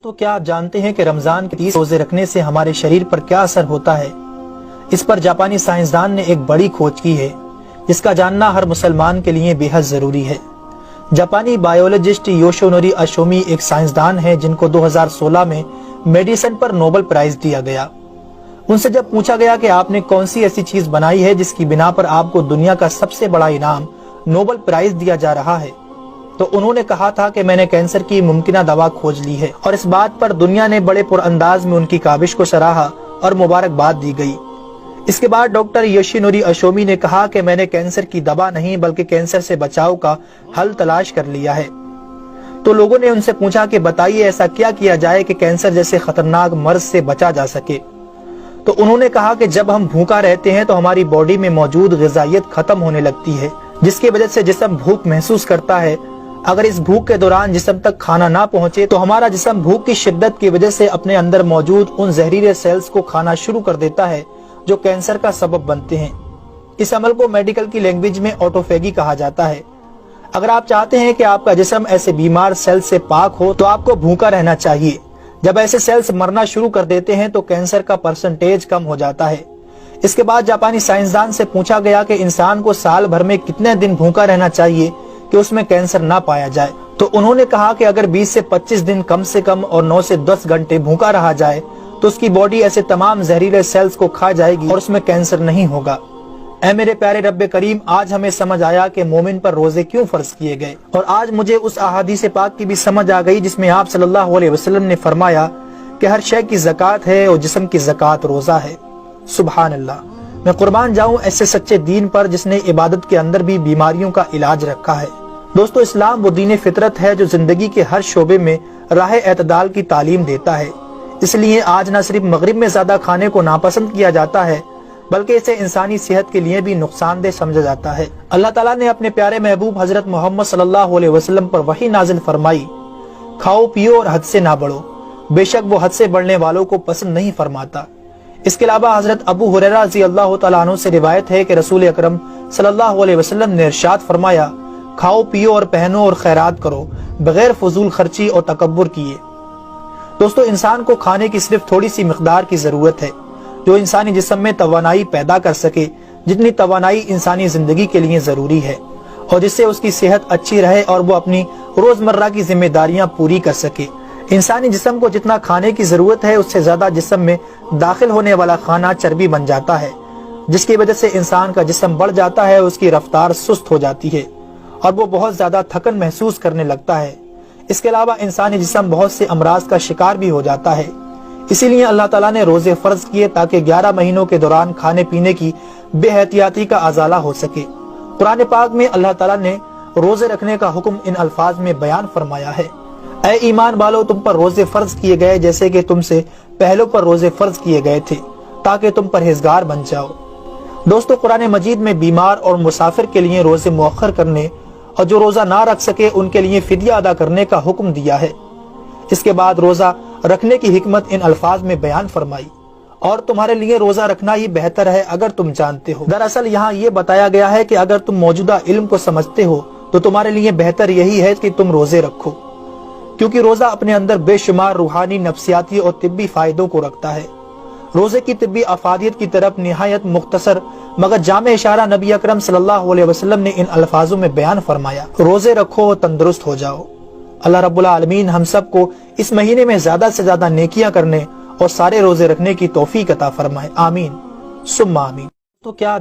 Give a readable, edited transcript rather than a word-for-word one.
تو کیا آپ جانتے ہیں کہ رمضان کے 30 روزے رکھنے سے ہمارے شریر پر کیا اثر ہوتا ہے؟ اس پر جاپانی سائنسدان نے ایک بڑی کھوج کی ہے جس کا جاننا ہر مسلمان کے لیے بے حد ضروری ہے۔ جاپانی بایولوجسٹ یوشونوری اشومی ایک سائنسدان ہے جن کو 2016 میں میڈیسن پر نوبل پرائز دیا گیا۔ ان سے جب پوچھا گیا کہ آپ نے کون سی ایسی چیز بنائی ہے جس کی بنا پر آپ کو دنیا کا سب سے بڑا انعام نوبل پرائز دیا جا رہا ہے، تو انہوں نے کہا تھا کہ میں نے کینسر کی ممکنہ دوا کھوج لی ہے، اور اس بات پر دنیا نے بڑے پر انداز میں ان کی کاوش کو سراہا اور مبارکباد دی گئی۔ اس کے بعد ڈاکٹر یوشینوری اشومی نے کہا کہ میں نے کینسر کی دوا نہیں بلکہ کینسر سے بچاؤ کا حل تلاش کر لیا ہے۔ تو لوگوں نے ان سے پوچھا کہ بتائیے ایسا کیا کیا جائے کہ کینسر جیسے خطرناک مرض سے بچا جا سکے؟ تو انہوں نے کہا کہ جب ہم بھوکا رہتے ہیں تو ہماری باڈی میں موجود غذائیت ختم ہونے لگتی ہے، جس کی وجہ سے جسم بھوک محسوس کرتا ہے۔ اگر اس بھوک کے دوران جسم تک کھانا نہ پہنچے تو ہمارا جسم بھوک کی شدت کی وجہ سے اپنے اندر موجود ان زہریلے سیلز کو کھانا شروع کر دیتا ہے جو کینسر کا سبب بنتے ہیں۔ اس عمل کو میڈیکل کی لینگویج میں آٹوفیگی کہا جاتا ہے۔ اگر آپ چاہتے ہیں کہ آپ کا جسم ایسے بیمار سیل سے پاک ہو تو آپ کو بھوکا رہنا چاہیے۔ جب ایسے سیلز مرنا شروع کر دیتے ہیں تو کینسر کا پرسنٹیج کم ہو جاتا ہے۔ اس کے بعد جاپانی سائنسدان سے پوچھا گیا کہ انسان کو سال بھر میں کتنے دن بھوکا رہنا چاہیے کہ اس میں کینسر نہ پایا جائے؟ تو انہوں نے کہا کہ اگر 20 سے 25 دن کم سے کم اور 9 سے 10 گھنٹے بھوکا رہا جائے تو اس کی باڈی ایسے تمام زہریلے سیلز کو کھا جائے گی اور اس میں کینسر نہیں ہوگا۔ اے میرے پیارے رب کریم، آج ہمیں سمجھ آیا کہ مومن پر روزے کیوں فرض کیے گئے، اور آج مجھے اس احادیث پاک کی بھی سمجھ آ گئی جس میں آپ صلی اللہ علیہ وسلم نے فرمایا کہ ہر شے کی زکوٰۃ ہے اور جسم کی زکوٰۃ روزہ ہے۔ سبحان اللہ! میں قربان جاؤں ایسے سچے دین پر جس نے عبادت کے اندر بھی بیماریوں کا علاج رکھا ہے۔ دوستو، اسلام وہ دین فطرت ہے جو زندگی کے ہر شعبے میں راہ اعتدال کی تعلیم دیتا ہے۔ اس لیے آج نہ صرف مغرب میں زیادہ کھانے کو ناپسند کیا جاتا ہے بلکہ اسے انسانی صحت کے لیے بھی نقصان دہ سمجھا جاتا ہے۔ اللہ تعالیٰ نے اپنے پیارے محبوب حضرت محمد صلی اللہ علیہ وسلم پر وحی نازل فرمائی، کھاؤ پیو اور حد سے نہ بڑھو، بے شک وہ حد سے بڑھنے والوں کو پسند نہیں فرماتا۔ اس کے علاوہ حضرت ابو ہریرہ رضی اللہ تعالیٰ عنہ سے روایت ہے کہ رسول اکرم صلی اللہ علیہ وسلم نے ارشاد فرمایا، کھاؤ پیو اور پہنو اور خیرات کرو بغیر فضول خرچی اور تکبر کیے۔ دوستو، انسان کو کھانے کی صرف تھوڑی سی مقدار کی ضرورت ہے جو انسانی جسم میں توانائی پیدا کر سکے، جتنی توانائی انسانی زندگی کے لیے ضروری ہے، اور جس سے اس کی صحت اچھی رہے اور وہ اپنی روزمرہ کی ذمہ داریاں پوری کر سکے۔ انسانی جسم کو جتنا کھانے کی ضرورت ہے اس سے زیادہ جسم میں داخل ہونے والا کھانا چربی بن جاتا ہے، جس کی وجہ سے انسان کا جسم بڑھ جاتا ہے، اس کی رفتار سست ہو جاتی ہے اور وہ بہت زیادہ تھکن محسوس کرنے لگتا ہے۔ اس کے علاوہ انسانی جسم بہت سے امراض کا شکار بھی ہو جاتا ہے۔ اسی لیے اللہ تعالیٰ نے روزے فرض کیے تاکہ 11 مہینوں کے دوران کھانے پینے کی بے احتیاطی کا ازالہ ہو سکے۔ قرآن پاک میں اللہ تعالیٰ نے روزے رکھنے کا حکم ان الفاظ میں بیان فرمایا ہے، اے ایمان والو، تم پر روزے فرض کیے گئے جیسے کہ تم سے پہلوں پر روزے فرض کیے گئے تھے تاکہ تم پرہیزگار بن جاؤ۔ دوستو، قرآن مجید میں بیمار اور مسافر کے لیے روزے مؤخر کرنے اور جو روزہ نہ رکھ سکے ان کے لیے فدیہ ادا کرنے کا حکم دیا ہے۔ اس کے بعد روزہ رکھنے کی حکمت ان الفاظ میں بیان فرمائی، اور تمہارے لیے روزہ رکھنا ہی بہتر ہے اگر تم جانتے ہو۔ دراصل یہاں یہ بتایا گیا ہے کہ اگر تم موجودہ علم کو سمجھتے ہو تو تمہارے لیے بہتر یہی ہے کہ تم روزے رکھو، کیونکہ روزہ اپنے اندر بے شمار روحانی، نفسیاتی اور طبی فائدوں کو رکھتا ہے۔ روزے کی طبی افادیت کی طرف نہایت مختصر مگر جامع اشارہ نبی اکرم صلی اللہ علیہ وسلم نے ان الفاظوں میں بیان فرمایا، روزے رکھو اور تندرست ہو جاؤ۔ اللہ رب العالمین ہم سب کو اس مہینے میں زیادہ سے زیادہ نیکیاں کرنے اور سارے روزے رکھنے کی توفیق عطا فرمائے، آمین ثم آمین۔ تو کیا